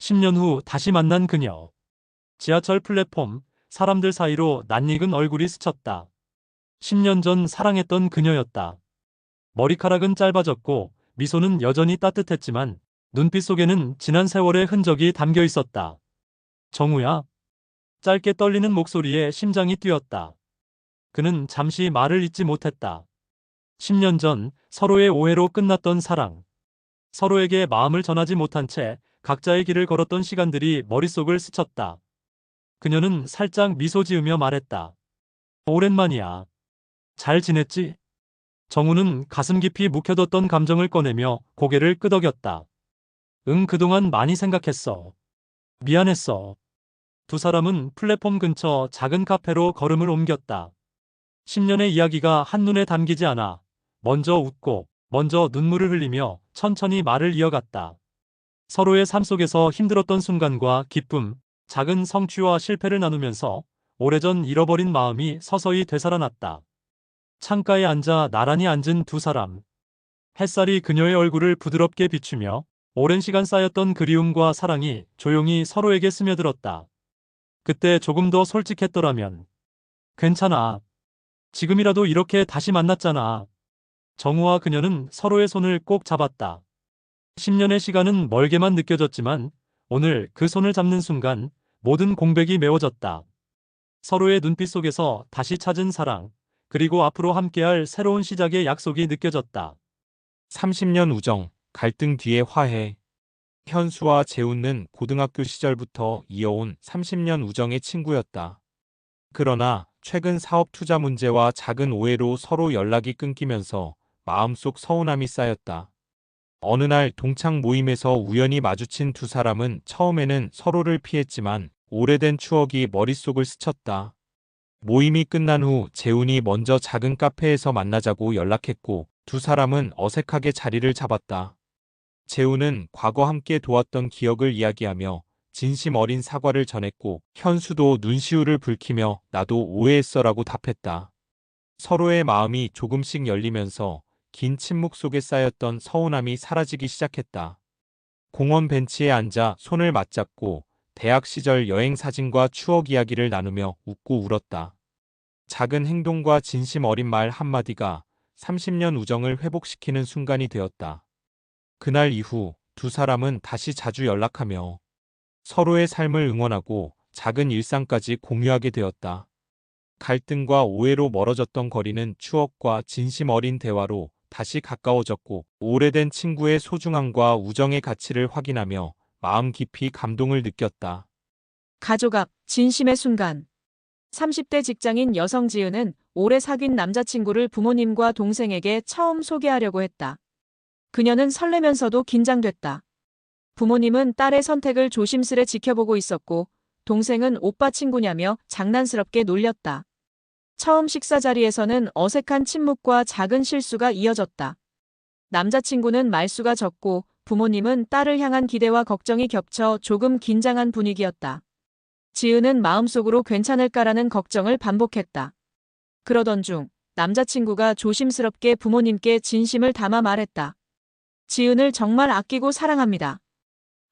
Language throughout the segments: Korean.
10년 후 다시 만난 그녀. 지하철 플랫폼, 사람들 사이로 낯익은 얼굴이 스쳤다. 10년 전 사랑했던 그녀였다. 머리카락은 짧아졌고 미소는 여전히 따뜻했지만 눈빛 속에는 지난 세월의 흔적이 담겨 있었다. 정우야. 짧게 떨리는 목소리에 심장이 뛰었다. 그는 잠시 말을 잇지 못했다. 10년 전 서로의 오해로 끝났던 사랑. 서로에게 마음을 전하지 못한 채 각자의 길을 걸었던 시간들이 머릿속을 스쳤다. 그녀는 살짝 미소 지으며 말했다. 오랜만이야. 잘 지냈지? 정우는 가슴 깊이 묵혀뒀던 감정을 꺼내며 고개를 끄덕였다. 응, 그동안 많이 생각했어. 미안했어. 두 사람은 플랫폼 근처 작은 카페로 걸음을 옮겼다. 10년의 이야기가 한눈에 담기지 않아 먼저 웃고 먼저 눈물을 흘리며 천천히 말을 이어갔다. 서로의 삶 속에서 힘들었던 순간과 기쁨, 작은 성취와 실패를 나누면서 오래전 잃어버린 마음이 서서히 되살아났다. 창가에 앉아 나란히 앉은 두 사람. 햇살이 그녀의 얼굴을 부드럽게 비추며 오랜 시간 쌓였던 그리움과 사랑이 조용히 서로에게 스며들었다. 그때 조금 더 솔직했더라면. 괜찮아. 지금이라도 이렇게 다시 만났잖아. 정우와 그녀는 서로의 손을 꼭 잡았다. 10년의 시간은 멀게만 느껴졌지만 오늘 그 손을 잡는 순간 모든 공백이 메워졌다. 서로의 눈빛 속에서 다시 찾은 사랑, 그리고 앞으로 함께할 새로운 시작의 약속이 느껴졌다. 30년 우정, 갈등 뒤의 화해. 현수와 재훈은 고등학교 시절부터 이어온 30년 우정의 친구였다. 그러나 최근 사업 투자 문제와 작은 오해로 서로 연락이 끊기면서 마음속 서운함이 쌓였다. 어느 날 동창 모임에서 우연히 마주친 두 사람은 처음에는 서로를 피했지만 오래된 추억이 머릿속을 스쳤다. 모임이 끝난 후 재훈이 먼저 작은 카페에서 만나자고 연락했고 두 사람은 어색하게 자리를 잡았다. 재훈은 과거 함께 도왔던 기억을 이야기하며 진심 어린 사과를 전했고 현수도 눈시울을 붉히며 나도 오해했어라고 답했다. 서로의 마음이 조금씩 열리면서 긴 침묵 속에 쌓였던 서운함이 사라지기 시작했다. 공원 벤치에 앉아 손을 맞잡고 대학 시절 여행 사진과 추억 이야기를 나누며 웃고 울었다. 작은 행동과 진심 어린 말 한마디가 30년 우정을 회복시키는 순간이 되었다. 그날 이후 두 사람은 다시 자주 연락하며 서로의 삶을 응원하고 작은 일상까지 공유하게 되었다. 갈등과 오해로 멀어졌던 거리는 추억과 진심 어린 대화로 다시 가까워졌고 오래된 친구의 소중함과 우정의 가치를 확인하며 마음 깊이 감동을 느꼈다. 가족 앞 진심의 순간. 30대 직장인 여성 지은은 오래 사귄 남자친구를 부모님과 동생에게 처음 소개하려고 했다. 그녀는 설레면서도 긴장됐다. 부모님은 딸의 선택을 조심스레 지켜보고 있었고 동생은 오빠 친구냐며 장난스럽게 놀렸다. 처음 식사 자리에서는 어색한 침묵과 작은 실수가 이어졌다. 남자친구는 말수가 적고 부모님은 딸을 향한 기대와 걱정이 겹쳐 조금 긴장한 분위기였다. 지은은 마음속으로 괜찮을까라는 걱정을 반복했다. 그러던 중 남자친구가 조심스럽게 부모님께 진심을 담아 말했다. 지은을 정말 아끼고 사랑합니다.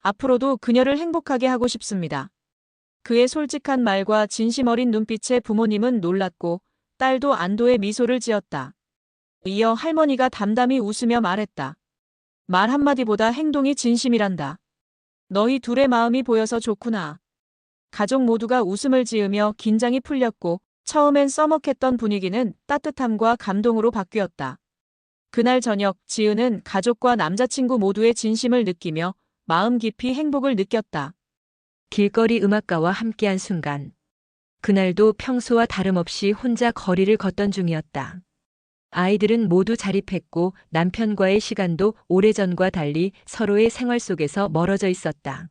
앞으로도 그녀를 행복하게 하고 싶습니다. 그의 솔직한 말과 진심 어린 눈빛에 부모님은 놀랐고 딸도 안도의 미소를 지었다. 이어 할머니가 담담히 웃으며 말했다. 말 한마디보다 행동이 진심이란다. 너희 둘의 마음이 보여서 좋구나. 가족 모두가 웃음을 지으며 긴장이 풀렸고 처음엔 서먹했던 분위기는 따뜻함과 감동으로 바뀌었다. 그날 저녁 지은은 가족과 남자친구 모두의 진심을 느끼며 마음 깊이 행복을 느꼈다. 길거리 음악가와 함께한 순간. 그날도 평소와 다름없이 혼자 거리를 걷던 중이었다. 아이들은 모두 자립했고 남편과의 시간도 오래전과 달리 서로의 생활 속에서 멀어져 있었다.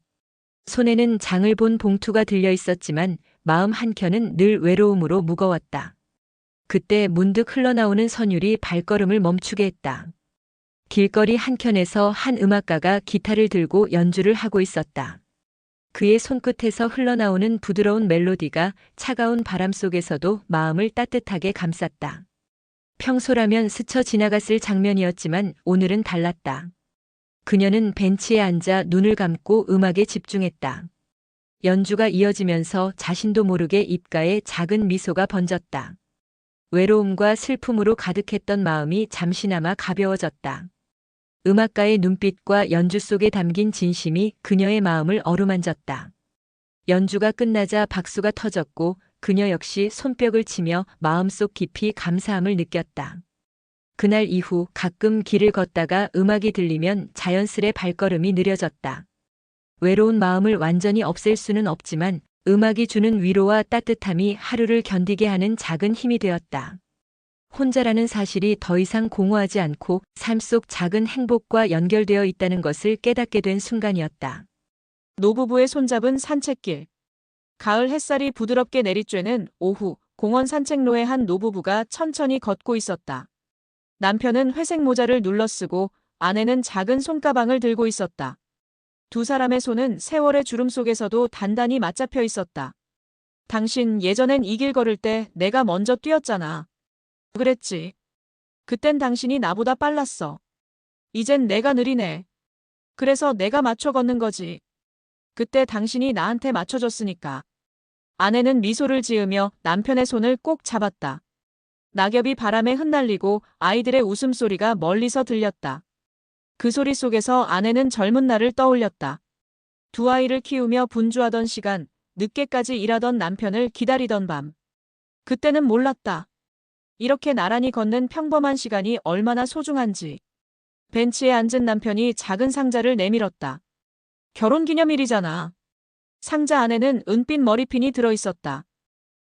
손에는 장을 본 봉투가 들려 있었지만 마음 한켠은 늘 외로움으로 무거웠다. 그때 문득 흘러나오는 선율이 발걸음을 멈추게 했다. 길거리 한켠에서 한 음악가가 기타를 들고 연주를 하고 있었다. 그의 손끝에서 흘러나오는 부드러운 멜로디가 차가운 바람 속에서도 마음을 따뜻하게 감쌌다. 평소라면 스쳐 지나갔을 장면이었지만 오늘은 달랐다. 그녀는 벤치에 앉아 눈을 감고 음악에 집중했다. 연주가 이어지면서 자신도 모르게 입가에 작은 미소가 번졌다. 외로움과 슬픔으로 가득했던 마음이 잠시나마 가벼워졌다. 음악가의 눈빛과 연주 속에 담긴 진심이 그녀의 마음을 어루만졌다. 연주가 끝나자 박수가 터졌고 그녀 역시 손뼉을 치며 마음속 깊이 감사함을 느꼈다. 그날 이후 가끔 길을 걷다가 음악이 들리면 자연스레 발걸음이 느려졌다. 외로운 마음을 완전히 없앨 수는 없지만 음악이 주는 위로와 따뜻함이 하루를 견디게 하는 작은 힘이 되었다. 혼자라는 사실이 더 이상 공허하지 않고 삶 속 작은 행복과 연결되어 있다는 것을 깨닫게 된 순간이었다. 노부부의 손잡은 산책길. 가을 햇살이 부드럽게 내리쬐는 오후, 공원 산책로에 한 노부부가 천천히 걷고 있었다. 남편은 회색 모자를 눌러쓰고 아내는 작은 손가방을 들고 있었다. 두 사람의 손은 세월의 주름 속에서도 단단히 맞잡혀 있었다. 당신 예전엔 이 길 걸을 때 내가 먼저 뛰었잖아. 그랬지. 그땐 당신이 나보다 빨랐어. 이젠 내가 느리네. 그래서 내가 맞춰 걷는 거지. 그때 당신이 나한테 맞춰줬으니까. 아내는 미소를 지으며 남편의 손을 꼭 잡았다. 낙엽이 바람에 흩날리고 아이들의 웃음소리가 멀리서 들렸다. 그 소리 속에서 아내는 젊은 날을 떠올렸다. 두 아이를 키우며 분주하던 시간, 늦게까지 일하던 남편을 기다리던 밤. 그때는 몰랐다. 이렇게 나란히 걷는 평범한 시간이 얼마나 소중한지. 벤치에 앉은 남편이 작은 상자를 내밀었다. 결혼기념일이잖아. 상자 안에는 은빛 머리핀이 들어있었다.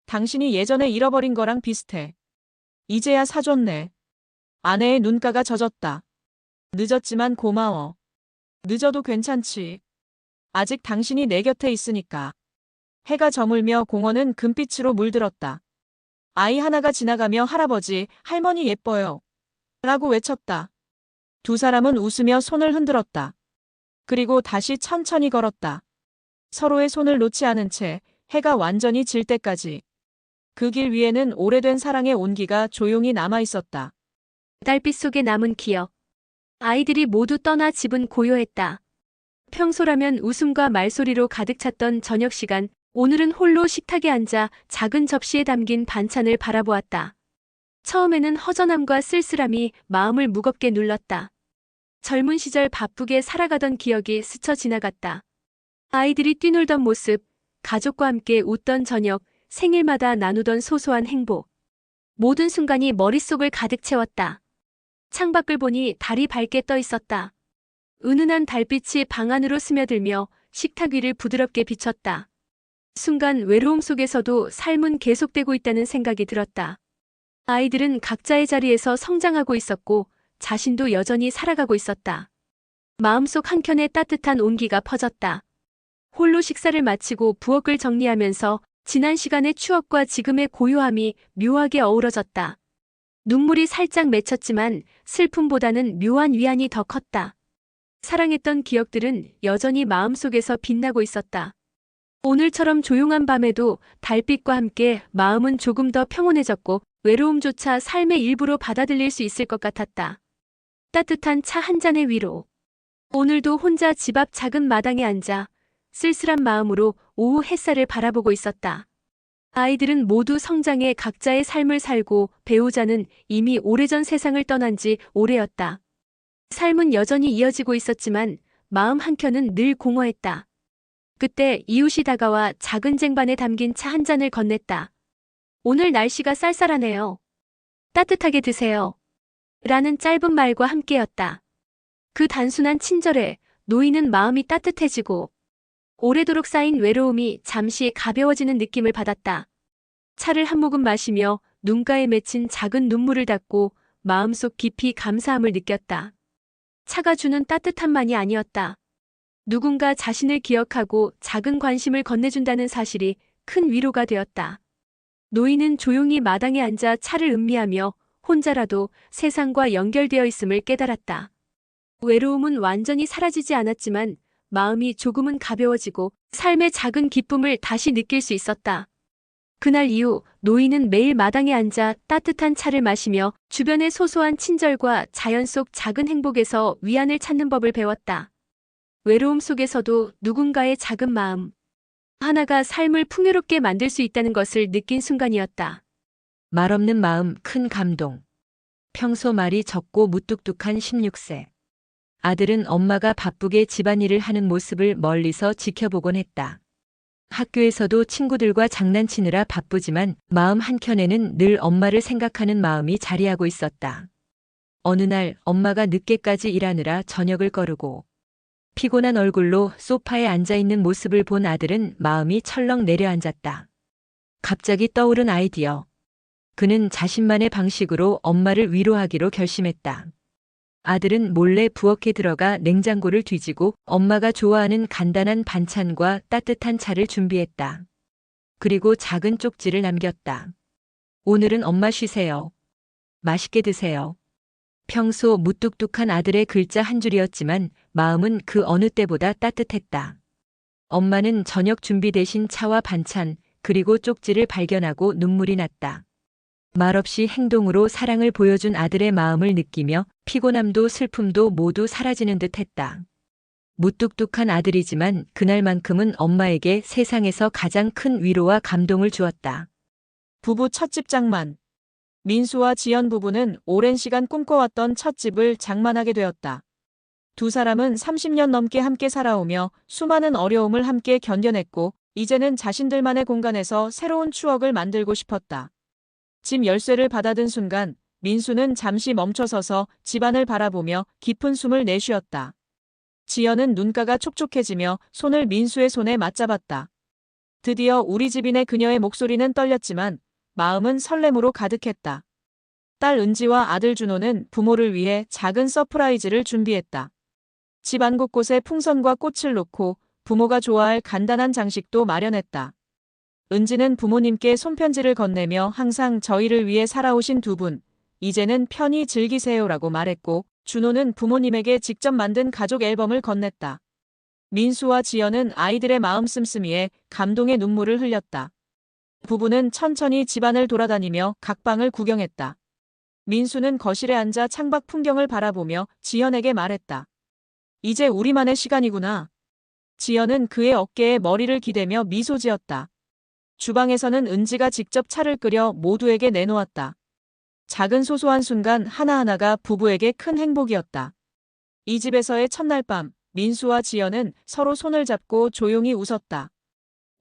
당신이 예전에 잃어버린 거랑 비슷해. 이제야 사줬네. 아내의 눈가가 젖었다. 늦었지만 고마워. 늦어도 괜찮지. 아직 당신이 내 곁에 있으니까. 해가 저물며 공원은 금빛으로 물들었다. 아이 하나가 지나가며 할아버지, 할머니 예뻐요. 라고 외쳤다. 두 사람은 웃으며 손을 흔들었다. 그리고 다시 천천히 걸었다. 서로의 손을 놓지 않은 채 해가 완전히 질 때까지. 그 길 위에는 오래된 사랑의 온기가 조용히 남아 있었다. 달빛 속에 남은 기억. 아이들이 모두 떠나 집은 고요했다. 평소라면 웃음과 말소리로 가득 찼던 저녁 시간, 오늘은 홀로 식탁에 앉아 작은 접시에 담긴 반찬을 바라보았다. 처음에는 허전함과 쓸쓸함이 마음을 무겁게 눌렀다. 젊은 시절 바쁘게 살아가던 기억이 스쳐 지나갔다. 아이들이 뛰놀던 모습, 가족과 함께 웃던 저녁, 생일마다 나누던 소소한 행복. 모든 순간이 머릿속을 가득 채웠다. 창밖을 보니 달이 밝게 떠 있었다. 은은한 달빛이 방 안으로 스며들며 식탁 위를 부드럽게 비쳤다. 순간 외로움 속에서도 삶은 계속되고 있다는 생각이 들었다. 아이들은 각자의 자리에서 성장하고 있었고 자신도 여전히 살아가고 있었다. 마음속 한켠에 따뜻한 온기가 퍼졌다. 홀로 식사를 마치고 부엌을 정리하면서 지난 시간의 추억과 지금의 고요함이 묘하게 어우러졌다. 눈물이 살짝 맺혔지만 슬픔보다는 묘한 위안이 더 컸다. 사랑했던 기억들은 여전히 마음속에서 빛나고 있었다. 오늘처럼 조용한 밤에도 달빛과 함께 마음은 조금 더 평온해졌고 외로움조차 삶의 일부로 받아들일 수 있을 것 같았다. 따뜻한 차 한 잔의 위로. 오늘도 혼자 집 앞 작은 마당에 앉아 쓸쓸한 마음으로 오후 햇살을 바라보고 있었다. 아이들은 모두 성장해 각자의 삶을 살고 배우자는 이미 오래전 세상을 떠난 지 오래였다. 삶은 여전히 이어지고 있었지만 마음 한켠은 늘 공허했다. 그때 이웃이 다가와 작은 쟁반에 담긴 차 한 잔을 건넸다. 오늘 날씨가 쌀쌀하네요. 따뜻하게 드세요. 라는 짧은 말과 함께였다. 그 단순한 친절에 놓이는 마음이 따뜻해지고 오래도록 쌓인 외로움이 잠시 가벼워지는 느낌을 받았다. 차를 한 모금 마시며 눈가에 맺힌 작은 눈물을 닦고 마음속 깊이 감사함을 느꼈다. 차가 주는 따뜻함만이 아니었다. 누군가 자신을 기억하고 작은 관심을 건네준다는 사실이 큰 위로가 되었다. 노인은 조용히 마당에 앉아 차를 음미하며 혼자라도 세상과 연결되어 있음을 깨달았다. 외로움은 완전히 사라지지 않았지만 마음이 조금은 가벼워지고 삶의 작은 기쁨을 다시 느낄 수 있었다. 그날 이후 노인은 매일 마당에 앉아 따뜻한 차를 마시며 주변의 소소한 친절과 자연 속 작은 행복에서 위안을 찾는 법을 배웠다. 외로움 속에서도 누군가의 작은 마음 하나가 삶을 풍요롭게 만들 수 있다는 것을 느낀 순간이었다. 말없는 마음, 큰 감동. 평소 말이 적고 무뚝뚝한 16세. 아들은 엄마가 바쁘게 집안일을 하는 모습을 멀리서 지켜보곤 했다. 학교에서도 친구들과 장난치느라 바쁘지만 마음 한켠에는 늘 엄마를 생각하는 마음이 자리하고 있었다. 어느 날 엄마가 늦게까지 일하느라 저녁을 거르고 피곤한 얼굴로 소파에 앉아있는 모습을 본 아들은 마음이 철렁 내려앉았다. 갑자기 떠오른 아이디어. 그는 자신만의 방식으로 엄마를 위로하기로 결심했다. 아들은 몰래 부엌에 들어가 냉장고를 뒤지고 엄마가 좋아하는 간단한 반찬과 따뜻한 차를 준비했다. 그리고 작은 쪽지를 남겼다. 오늘은 엄마 쉬세요. 맛있게 드세요. 평소 무뚝뚝한 아들의 글자 한 줄이었지만 마음은 그 어느 때보다 따뜻했다. 엄마는 저녁 준비 대신 차와 반찬, 그리고 쪽지를 발견하고 눈물이 났다. 말없이 행동으로 사랑을 보여준 아들의 마음을 느끼며 피곤함도 슬픔도 모두 사라지는 듯 했다. 무뚝뚝한 아들이지만 그날만큼은 엄마에게 세상에서 가장 큰 위로와 감동을 주었다. 부부 첫집 장만. 민수와 지연 부부는 오랜 시간 꿈꿔왔던 첫 집을 장만하게 되었다. 두 사람은 30년 넘게 함께 살아오며 수많은 어려움을 함께 견뎌냈고 이제는 자신들만의 공간에서 새로운 추억을 만들고 싶었다. 집 열쇠를 받아든 순간 민수는 잠시 멈춰서서 집안을 바라보며 깊은 숨을 내쉬었다. 지연은 눈가가 촉촉해지며 손을 민수의 손에 맞잡았다. 드디어 우리 집이네. 그녀의 목소리는 떨렸지만 마음은 설렘으로 가득했다. 딸 은지와 아들 준호는 부모를 위해 작은 서프라이즈를 준비했다. 집안 곳곳에 풍선과 꽃을 놓고 부모가 좋아할 간단한 장식도 마련했다. 은지는 부모님께 손편지를 건네며 항상 저희를 위해 살아오신 두 분, 이제는 편히 즐기세요라고 말했고, 준호는 부모님에게 직접 만든 가족 앨범을 건넸다. 민수와 지연은 아이들의 마음 씀씀이에 감동의 눈물을 흘렸다. 부부는 천천히 집안을 돌아다니며 각 방을 구경했다. 민수는 거실에 앉아 창밖 풍경을 바라보며 지연에게 말했다. 이제 우리만의 시간이구나. 지연은 그의 어깨에 머리를 기대며 미소 지었다. 주방에서는 은지가 직접 차를 끓여 모두에게 내놓았다. 작은 소소한 순간 하나하나가 부부에게 큰 행복이었다. 이 집에서의 첫날 밤, 민수와 지연은 서로 손을 잡고 조용히 웃었다.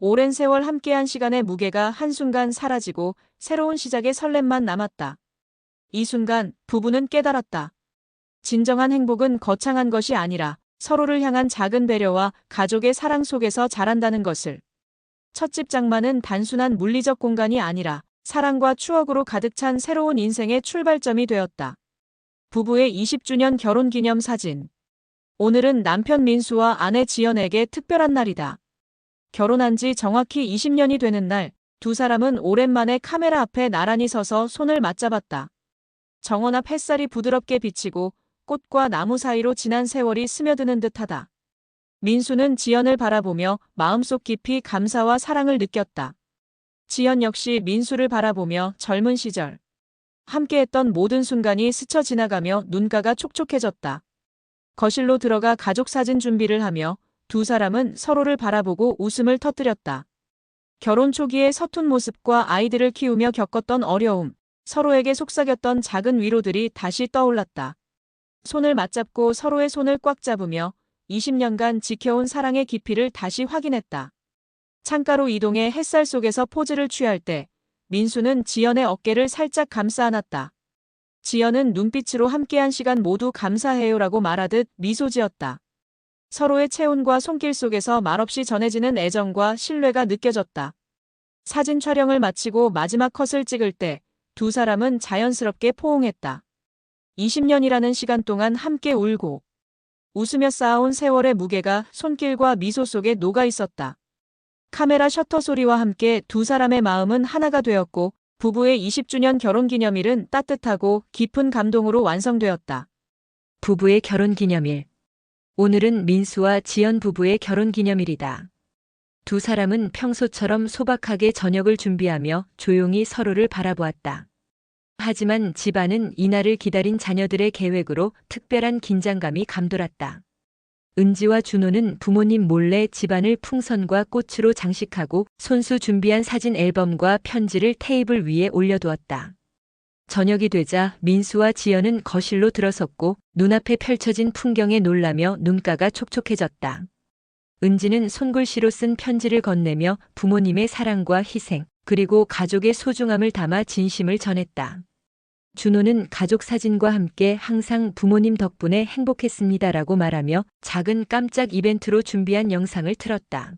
오랜 세월 함께한 시간의 무게가 한순간 사라지고 새로운 시작의 설렘만 남았다. 이 순간 부부는 깨달았다. 진정한 행복은 거창한 것이 아니라 서로를 향한 작은 배려와 가족의 사랑 속에서 자란다는 것을. 첫집 장만은 단순한 물리적 공간이 아니라 사랑과 추억으로 가득 찬 새로운 인생의 출발점이 되었다. 부부의 20주년 결혼기념 사진. 오늘은 남편 민수와 아내 지연에게 특별한 날이다. 결혼한 지 정확히 20년이 되는 날, 두 사람은 오랜만에 카메라 앞에 나란히 서서 손을 맞잡았다. 정원 앞 햇살이 부드럽게 비치고 꽃과 나무 사이로 지난 세월이 스며드는 듯하다. 민수는 지연을 바라보며 마음속 깊이 감사와 사랑을 느꼈다. 지연 역시 민수를 바라보며 젊은 시절 함께했던 모든 순간이 스쳐 지나가며 눈가가 촉촉해졌다. 거실로 들어가 가족 사진 준비를 하며 두 사람은 서로를 바라보고 웃음을 터뜨렸다. 결혼 초기의 서툰 모습과 아이들을 키우며 겪었던 어려움, 서로에게 속삭였던 작은 위로들이 다시 떠올랐다. 손을 맞잡고 서로의 손을 꽉 잡으며 20년간 지켜온 사랑의 깊이를 다시 확인했다. 창가로 이동해 햇살 속에서 포즈를 취할 때 민수는 지연의 어깨를 살짝 감싸 안았다. 지연은 눈빛으로 함께한 시간 모두 감사해요라고 말하듯 미소 지었다. 서로의 체온과 손길 속에서 말없이 전해지는 애정과 신뢰가 느껴졌다. 사진 촬영을 마치고 마지막 컷을 찍을 때 두 사람은 자연스럽게 포옹했다. 20년이라는 시간 동안 함께 울고 웃으며 쌓아온 세월의 무게가 손길과 미소 속에 녹아 있었다. 카메라 셔터 소리와 함께 두 사람의 마음은 하나가 되었고 부부의 20주년 결혼기념일은 따뜻하고 깊은 감동으로 완성되었다. 부부의 결혼기념일. 오늘은 민수와 지연 부부의 결혼기념일이다. 두 사람은 평소처럼 소박하게 저녁을 준비하며 조용히 서로를 바라보았다. 하지만 집안은 이날을 기다린 자녀들의 계획으로 특별한 긴장감이 감돌았다. 은지와 준호는 부모님 몰래 집안을 풍선과 꽃으로 장식하고 손수 준비한 사진 앨범과 편지를 테이블 위에 올려두었다. 저녁이 되자 민수와 지연은 거실로 들어섰고 눈앞에 펼쳐진 풍경에 놀라며 눈가가 촉촉해졌다. 은지는 손글씨로 쓴 편지를 건네며 부모님의 사랑과 희생, 그리고 가족의 소중함을 담아 진심을 전했다. 준호는 가족 사진과 함께 항상 부모님 덕분에 행복했습니다라고 말하며 작은 깜짝 이벤트로 준비한 영상을 틀었다.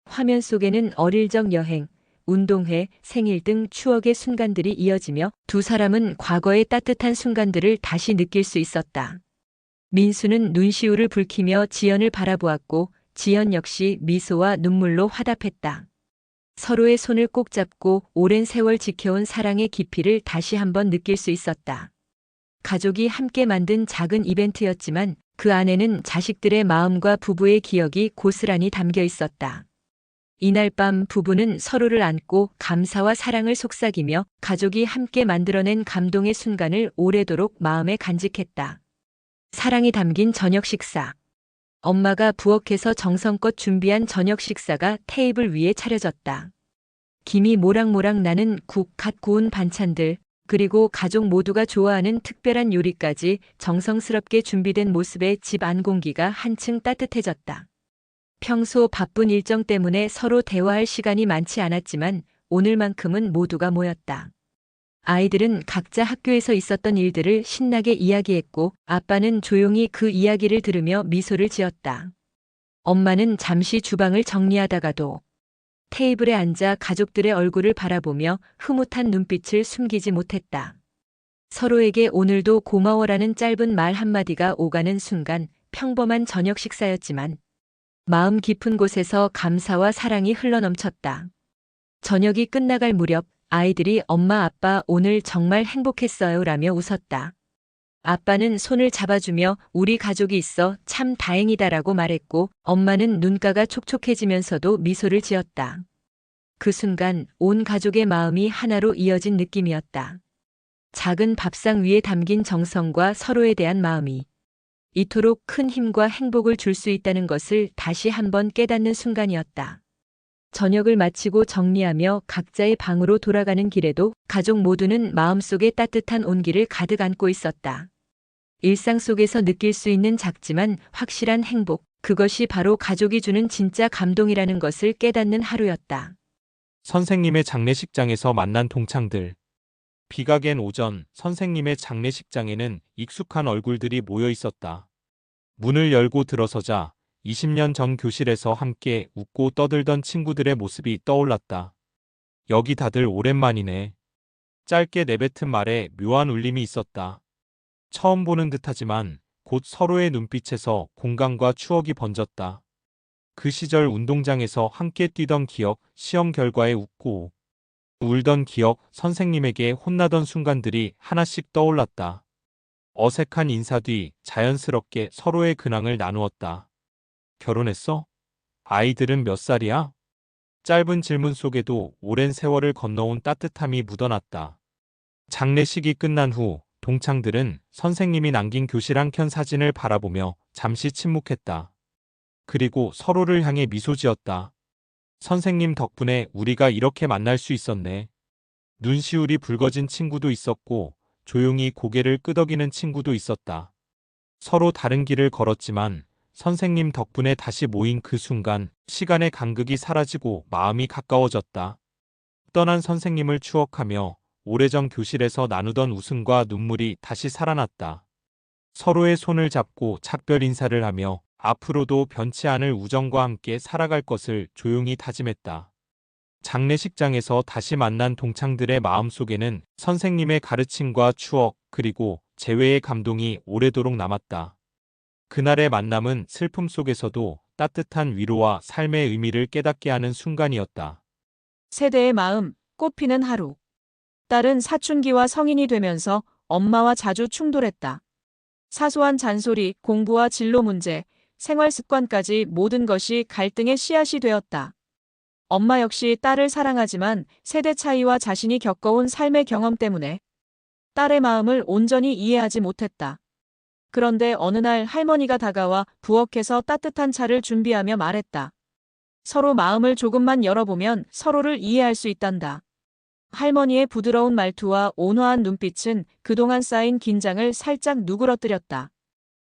화면 속에는 어릴 적 여행, 운동회, 생일 등 추억의 순간들이 이어지며 두 사람은 과거의 따뜻한 순간들을 다시 느낄 수 있었다. 민수는 눈시울을 붉히며 지연을 바라보았고 지연 역시 미소와 눈물로 화답했다. 서로의 손을 꼭 잡고 오랜 세월 지켜온 사랑의 깊이를 다시 한번 느낄 수 있었다. 가족이 함께 만든 작은 이벤트였지만 그 안에는 자식들의 마음과 부부의 기억이 고스란히 담겨 있었다. 이날 밤 부부는 서로를 안고 감사와 사랑을 속삭이며 가족이 함께 만들어낸 감동의 순간을 오래도록 마음에 간직했다. 사랑이 담긴 저녁 식사. 엄마가 부엌에서 정성껏 준비한 저녁 식사가 테이블 위에 차려졌다. 김이 모락모락 나는 국, 갓 구운 반찬들, 그리고 가족 모두가 좋아하는 특별한 요리까지 정성스럽게 준비된 모습에 집 안 공기가 한층 따뜻해졌다. 평소 바쁜 일정 때문에 서로 대화할 시간이 많지 않았지만 오늘만큼은 모두가 모였다. 아이들은 각자 학교에서 있었던 일들을 신나게 이야기했고 아빠는 조용히 그 이야기를 들으며 미소를 지었다. 엄마는 잠시 주방을 정리하다가도 테이블에 앉아 가족들의 얼굴을 바라보며 흐뭇한 눈빛을 숨기지 못했다. 서로에게 오늘도 고마워라는 짧은 말 한마디가 오가는 순간 평범한 저녁 식사였지만 마음 깊은 곳에서 감사와 사랑이 흘러넘쳤다. 저녁이 끝나갈 무렵 아이들이 엄마 아빠 오늘 정말 행복했어요 라며 웃었다. 아빠는 손을 잡아주며 우리 가족이 있어 참 다행이다라고 말했고 엄마는 눈가가 촉촉해지면서도 미소를 지었다. 그 순간 온 가족의 마음이 하나로 이어진 느낌이었다. 작은 밥상 위에 담긴 정성과 서로에 대한 마음이 이토록 큰 힘과 행복을 줄 수 있다는 것을 다시 한번 깨닫는 순간이었다. 저녁을 마치고 정리하며 각자의 방으로 돌아가는 길에도 가족 모두는 마음속에 따뜻한 온기를 가득 안고 있었다. 일상 속에서 느낄 수 있는 작지만 확실한 행복, 그것이 바로 가족이 주는 진짜 감동이라는 것을 깨닫는 하루였다. 선생님의 장례식장에서 만난 동창들. 비가 갠 오전, 선생님의 장례식장에는 익숙한 얼굴들이 모여 있었다. 문을 열고 들어서자 20년 전 교실에서 함께 웃고 떠들던 친구들의 모습이 떠올랐다. 여기 다들 오랜만이네. 짧게 내뱉은 말에 묘한 울림이 있었다. 처음 보는 듯하지만 곧 서로의 눈빛에서 공감과 추억이 번졌다. 그 시절 운동장에서 함께 뛰던 기억, 시험 결과에 웃고 울던 기억, 선생님에게 혼나던 순간들이 하나씩 떠올랐다. 어색한 인사 뒤 자연스럽게 서로의 근황을 나누었다. 결혼했어? 아이들은 몇 살이야? 짧은 질문 속에도 오랜 세월을 건너온 따뜻함이 묻어났다. 장례식이 끝난 후 동창들은 선생님이 남긴 교실 한켠 사진을 바라보며 잠시 침묵했다. 그리고 서로를 향해 미소 지었다. 선생님 덕분에 우리가 이렇게 만날 수 있었네. 눈시울이 붉어진 친구도 있었고 조용히 고개를 끄덕이는 친구도 있었다. 서로 다른 길을 걸었지만 선생님 덕분에 다시 모인 그 순간 시간의 간극이 사라지고 마음이 가까워졌다. 떠난 선생님을 추억하며 오래전 교실에서 나누던 웃음과 눈물이 다시 살아났다. 서로의 손을 잡고 작별 인사를 하며 앞으로도 변치 않을 우정과 함께 살아갈 것을 조용히 다짐했다. 장례식장에서 다시 만난 동창들의 마음속에는 선생님의 가르침과 추억 그리고 재회의 감동이 오래도록 남았다. 그날의 만남은 슬픔 속에서도 따뜻한 위로와 삶의 의미를 깨닫게 하는 순간이었다. 세대의 마음, 꽃피는 하루. 딸은 사춘기와 성인이 되면서 엄마와 자주 충돌했다. 사소한 잔소리, 공부와 진로 문제, 생활 습관까지 모든 것이 갈등의 씨앗이 되었다. 엄마 역시 딸을 사랑하지만 세대 차이와 자신이 겪어온 삶의 경험 때문에 딸의 마음을 온전히 이해하지 못했다. 그런데 어느 날 할머니가 다가와 부엌에서 따뜻한 차를 준비하며 말했다. 서로 마음을 조금만 열어보면 서로를 이해할 수 있단다. 할머니의 부드러운 말투와 온화한 눈빛은 그동안 쌓인 긴장을 살짝 누그러뜨렸다.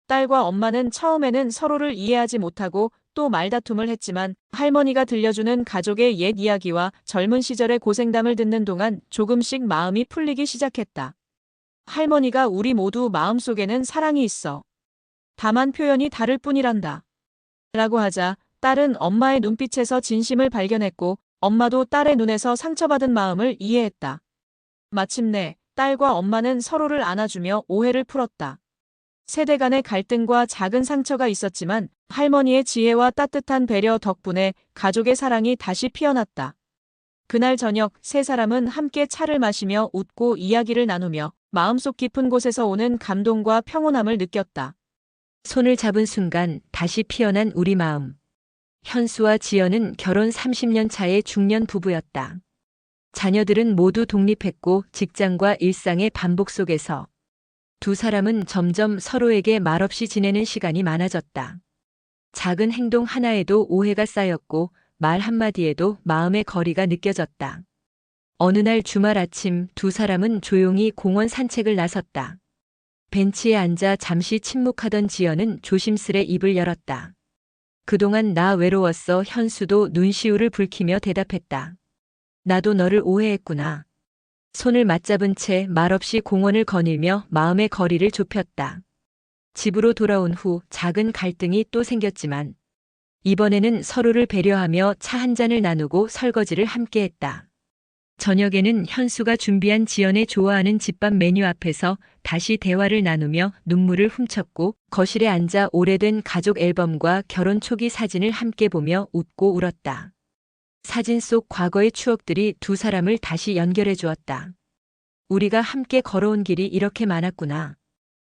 딸과 엄마는 처음에는 서로를 이해하지 못하고 또 말다툼을 했지만 할머니가 들려주는 가족의 옛 이야기와 젊은 시절의 고생담을 듣는 동안 조금씩 마음이 풀리기 시작했다. 할머니가 우리 모두 마음속에는 사랑이 있어. 다만 표현이 다를 뿐이란다. 라고 하자 딸은 엄마의 눈빛에서 진심을 발견했고 엄마도 딸의 눈에서 상처받은 마음을 이해했다. 마침내 딸과 엄마는 서로를 안아주며 오해를 풀었다. 세대 간의 갈등과 작은 상처가 있었지만 할머니의 지혜와 따뜻한 배려 덕분에 가족의 사랑이 다시 피어났다. 그날 저녁 세 사람은 함께 차를 마시며 웃고 이야기를 나누며 마음속 깊은 곳에서 오는 감동과 평온함을 느꼈다. 손을 잡은 순간 다시 피어난 우리 마음. 현수와 지연은 결혼 30년 차의 중년 부부였다. 자녀들은 모두 독립했고 직장과 일상의 반복 속에서 두 사람은 점점 서로에게 말없이 지내는 시간이 많아졌다. 작은 행동 하나에도 오해가 쌓였고 말 한마디에도 마음의 거리가 느껴졌다. 어느 날 주말 아침 두 사람은 조용히 공원 산책을 나섰다. 벤치에 앉아 잠시 침묵하던 지연은 조심스레 입을 열었다. 그동안 나 외로웠어. 현수도 눈시울을 붉히며 대답했다. 나도 너를 오해했구나. 손을 맞잡은 채 말없이 공원을 거닐며 마음의 거리를 좁혔다. 집으로 돌아온 후 작은 갈등이 또 생겼지만 이번에는 서로를 배려하며 차 한 잔을 나누고 설거지를 함께 했다. 저녁에는 현수가 준비한 지연의 좋아하는 집밥 메뉴 앞에서 다시 대화를 나누며 눈물을 훔쳤고 거실에 앉아 오래된 가족 앨범과 결혼 초기 사진을 함께 보며 웃고 울었다. 사진 속 과거의 추억들이 두 사람을 다시 연결해 주었다. 우리가 함께 걸어온 길이 이렇게 많았구나.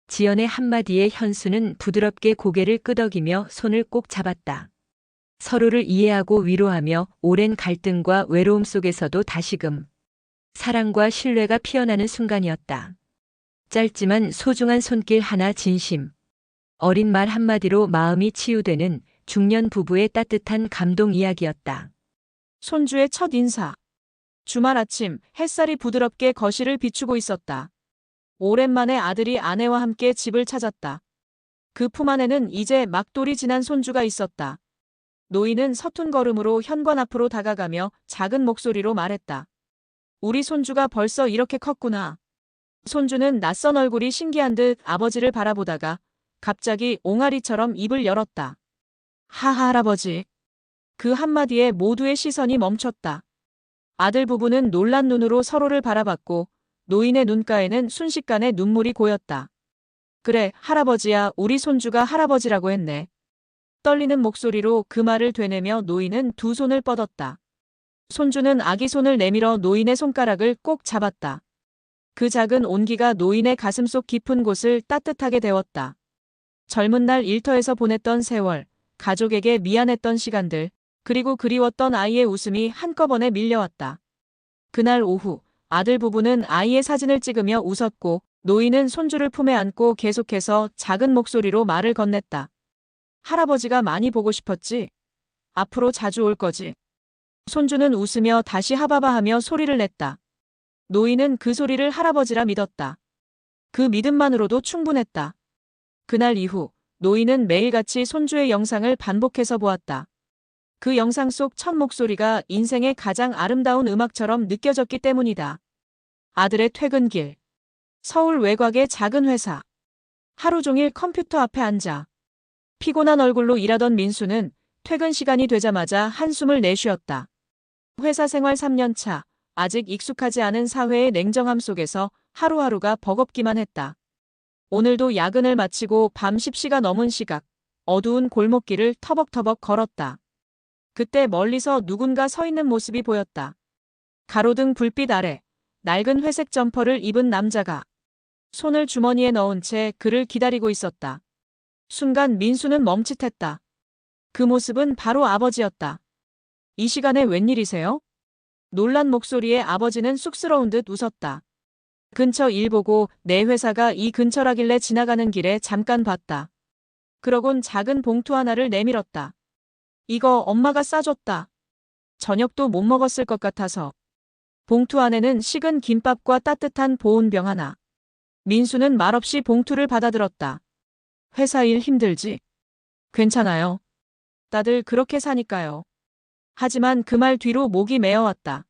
지연의 한마디에 현수는 부드럽게 고개를 끄덕이며 손을 꼭 잡았다. 서로를 이해하고 위로하며 오랜 갈등과 외로움 속에서도 다시금 사랑과 신뢰가 피어나는 순간이었다. 짧지만 소중한 손길 하나 진심. 어린 말 한마디로 마음이 치유되는 중년 부부의 따뜻한 감동 이야기였다. 손주의 첫 인사. 주말 아침 햇살이 부드럽게 거실을 비추고 있었다. 오랜만에 아들이 아내와 함께 집을 찾았다. 그 품 안에는 이제 막돌이 지난 손주가 있었다. 노인은 서툰 걸음으로 현관 앞으로 다가가며 작은 목소리로 말했다. 우리 손주가 벌써 이렇게 컸구나. 손주는 낯선 얼굴이 신기한 듯 아버지를 바라보다가 갑자기 옹알이처럼 입을 열었다. 하하 할아버지. 그 한마디에 모두의 시선이 멈췄다. 아들 부부는 놀란 눈으로 서로를 바라봤고 노인의 눈가에는 순식간에 눈물이 고였다. 그래, 할아버지야, 우리 손주가 할아버지라고 했네. 떨리는 목소리로 그 말을 되뇌며 노인은 두 손을 뻗었다. 손주는 아기 손을 내밀어 노인의 손가락을 꼭 잡았다. 그 작은 온기가 노인의 가슴속 깊은 곳을 따뜻하게 데웠다. 젊은 날 일터에서 보냈던 세월, 가족에게 미안했던 시간들, 그리고 그리웠던 아이의 웃음이 한꺼번에 밀려왔다. 그날 오후 아들 부부는 아이의 사진을 찍으며 웃었고 노인은 손주를 품에 안고 계속해서 작은 목소리로 말을 건넸다. 할아버지가 많이 보고 싶었지? 앞으로 자주 올 거지? 손주는 웃으며 다시 하바바하며 소리를 냈다. 노인은 그 소리를 할아버지라 믿었다. 그 믿음만으로도 충분했다. 그날 이후 노인은 매일같이 손주의 영상을 반복해서 보았다. 그 영상 속 첫 목소리가 인생의 가장 아름다운 음악처럼 느껴졌기 때문이다. 아들의 퇴근길. 서울 외곽의 작은 회사. 하루 종일 컴퓨터 앞에 앉아 피곤한 얼굴로 일하던 민수는 퇴근 시간이 되자마자 한숨을 내쉬었다. 회사 생활 3년 차, 아직 익숙하지 않은 사회의 냉정함 속에서 하루하루가 버겁기만 했다. 오늘도 야근을 마치고 밤 10시가 넘은 시각, 어두운 골목길을 터벅터벅 걸었다. 그때 멀리서 누군가 서 있는 모습이 보였다. 가로등 불빛 아래 낡은 회색 점퍼를 입은 남자가 손을 주머니에 넣은 채 그를 기다리고 있었다. 순간 민수는 멈칫했다. 그 모습은 바로 아버지였다. 이 시간에 웬일이세요? 놀란 목소리에 아버지는 쑥스러운 듯 웃었다. 근처 일 보고 내 회사가 이 근처라길래 지나가는 길에 잠깐 봤다. 그러곤 작은 봉투 하나를 내밀었다. 이거 엄마가 싸줬다. 저녁도 못 먹었을 것 같아서. 봉투 안에는 식은 김밥과 따뜻한 보온병 하나. 민수는 말없이 봉투를 받아들었다. 회사 일 힘들지? 괜찮아요. 다들 그렇게 사니까요. 하지만 그 말 뒤로 목이 메어왔다.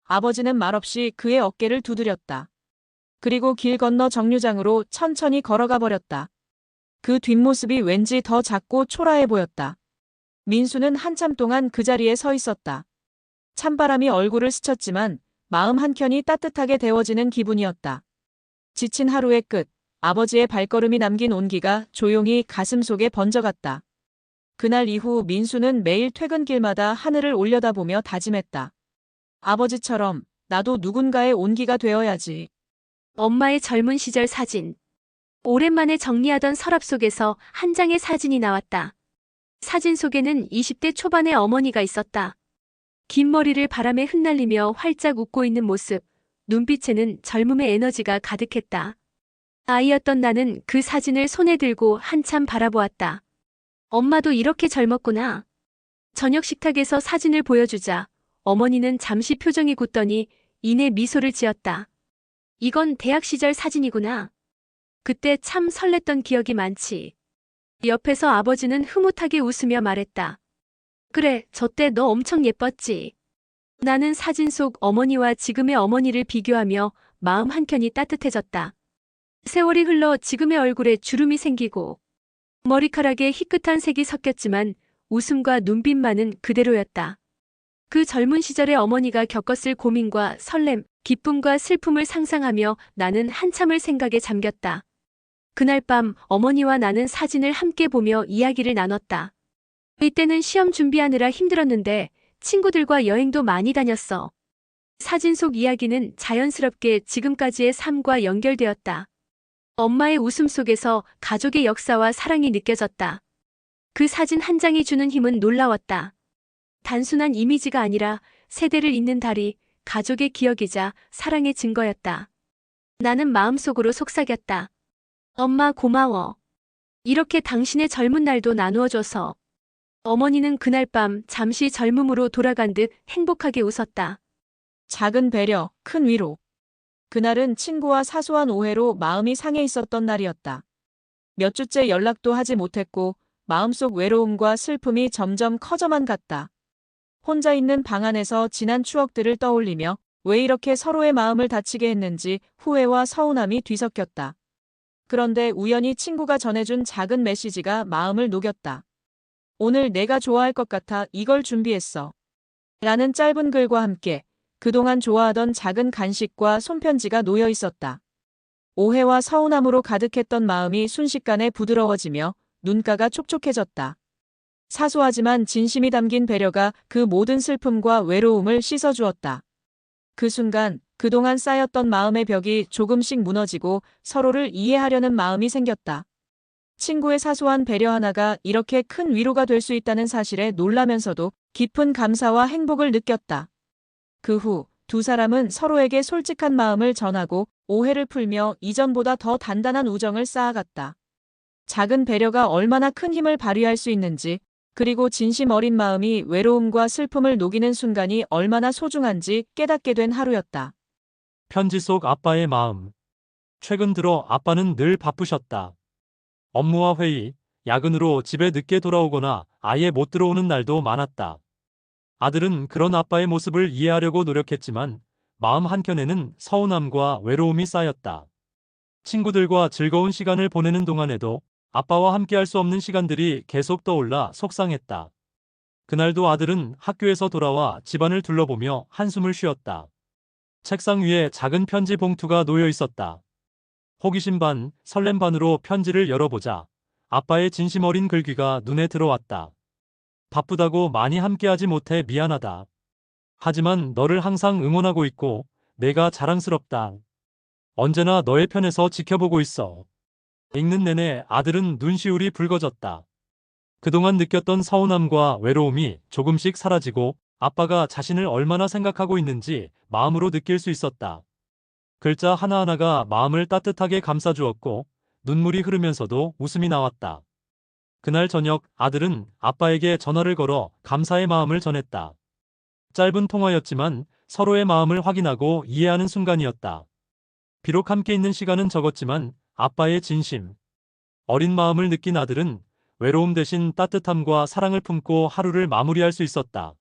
아버지는 말없이 그의 어깨를 두드렸다. 그리고 길 건너 정류장으로 천천히 걸어가 버렸다. 그 뒷모습이 왠지 더 작고 초라해 보였다. 민수는 한참 동안 그 자리에 서 있었다. 찬바람이 얼굴을 스쳤지만 마음 한켠이 따뜻하게 데워지는 기분이었다. 지친 하루의 끝, 아버지의 발걸음이 남긴 온기가 조용히 가슴 속에 번져갔다. 그날 이후 민수는 매일 퇴근길마다 하늘을 올려다보며 다짐했다. 아버지처럼 나도 누군가의 온기가 되어야지. 엄마의 젊은 시절 사진. 오랜만에 정리하던 서랍 속에서 한 장의 사진이 나왔다. 사진 속에는 20대 초반의 어머니가 있었다. 긴 머리를 바람에 흩날리며 활짝 웃고 있는 모습, 눈빛에는 젊음의 에너지가 가득했다. 아이였던 나는 그 사진을 손에 들고 한참 바라보았다. 엄마도 이렇게 젊었구나. 저녁 식탁에서 사진을 보여주자 어머니는 잠시 표정이 굳더니 이내 미소를 지었다. 이건 대학 시절 사진이구나. 그때 참 설렜던 기억이 많지. 옆에서 아버지는 흐뭇하게 웃으며 말했다. 그래, 저 때 너 엄청 예뻤지. 나는 사진 속 어머니와 지금의 어머니를 비교하며 마음 한켠이 따뜻해졌다. 세월이 흘러 지금의 얼굴에 주름이 생기고 머리카락에 희끗한 색이 섞였지만 웃음과 눈빛만은 그대로였다. 그 젊은 시절의 어머니가 겪었을 고민과 설렘, 기쁨과 슬픔을 상상하며 나는 한참을 생각에 잠겼다. 그날 밤 어머니와 나는 사진을 함께 보며 이야기를 나눴다. 이때는 시험 준비하느라 힘들었는데 친구들과 여행도 많이 다녔어. 사진 속 이야기는 자연스럽게 지금까지의 삶과 연결되었다. 엄마의 웃음 속에서 가족의 역사와 사랑이 느껴졌다. 그 사진 한 장이 주는 힘은 놀라웠다. 단순한 이미지가 아니라 세대를 잇는 다리, 가족의 기억이자 사랑의 증거였다. 나는 마음속으로 속삭였다. 엄마 고마워. 이렇게 당신의 젊은 날도 나누어줘서. 어머니는 그날 밤 잠시 젊음으로 돌아간 듯 행복하게 웃었다. 작은 배려, 큰 위로. 그날은 친구와 사소한 오해로 마음이 상해 있었던 날이었다. 몇 주째 연락도 하지 못했고 마음속 외로움과 슬픔이 점점 커져만 갔다. 혼자 있는 방 안에서 지난 추억들을 떠올리며 왜 이렇게 서로의 마음을 다치게 했는지 후회와 서운함이 뒤섞였다. 그런데 우연히 친구가 전해준 작은 메시지가 마음을 녹였다. 오늘 내가 좋아할 것 같아 이걸 준비했어. 라는 짧은 글과 함께 그동안 좋아하던 작은 간식과 손편지가 놓여 있었다. 오해와 서운함으로 가득했던 마음이 순식간에 부드러워지며 눈가가 촉촉해졌다. 사소하지만 진심이 담긴 배려가 그 모든 슬픔과 외로움을 씻어주었다. 그 순간 그동안 쌓였던 마음의 벽이 조금씩 무너지고 서로를 이해하려는 마음이 생겼다. 친구의 사소한 배려 하나가 이렇게 큰 위로가 될 수 있다는 사실에 놀라면서도 깊은 감사와 행복을 느꼈다. 그 후 두 사람은 서로에게 솔직한 마음을 전하고 오해를 풀며 이전보다 더 단단한 우정을 쌓아갔다. 작은 배려가 얼마나 큰 힘을 발휘할 수 있는지, 그리고 진심 어린 마음이 외로움과 슬픔을 녹이는 순간이 얼마나 소중한지 깨닫게 된 하루였다. 편지 속 아빠의 마음. 최근 들어 아빠는 늘 바쁘셨다. 업무와 회의, 야근으로 집에 늦게 돌아오거나 아예 못 들어오는 날도 많았다. 아들은 그런 아빠의 모습을 이해하려고 노력했지만 마음 한켠에는 서운함과 외로움이 쌓였다. 친구들과 즐거운 시간을 보내는 동안에도 아빠와 함께할 수 없는 시간들이 계속 떠올라 속상했다. 그날도 아들은 학교에서 돌아와 집안을 둘러보며 한숨을 쉬었다. 책상 위에 작은 편지 봉투가 놓여 있었다. 호기심 반, 설렘 반으로 편지를 열어보자 아빠의 진심 어린 글귀가 눈에 들어왔다. 바쁘다고 많이 함께하지 못해 미안하다. 하지만 너를 항상 응원하고 있고 내가 자랑스럽다. 언제나 너의 편에서 지켜보고 있어. 읽는 내내 아들은 눈시울이 붉어졌다. 그동안 느꼈던 서운함과 외로움이 조금씩 사라지고 아빠가 자신을 얼마나 생각하고 있는지 마음으로 느낄 수 있었다. 글자 하나하나가 마음을 따뜻하게 감싸주었고 눈물이 흐르면서도 웃음이 나왔다. 그날 저녁 아들은 아빠에게 전화를 걸어 감사의 마음을 전했다. 짧은 통화였지만 서로의 마음을 확인하고 이해하는 순간이었다. 비록 함께 있는 시간은 적었지만 아빠의 진심, 어린 마음을 느낀 아들은 외로움 대신 따뜻함과 사랑을 품고 하루를 마무리할 수 있었다.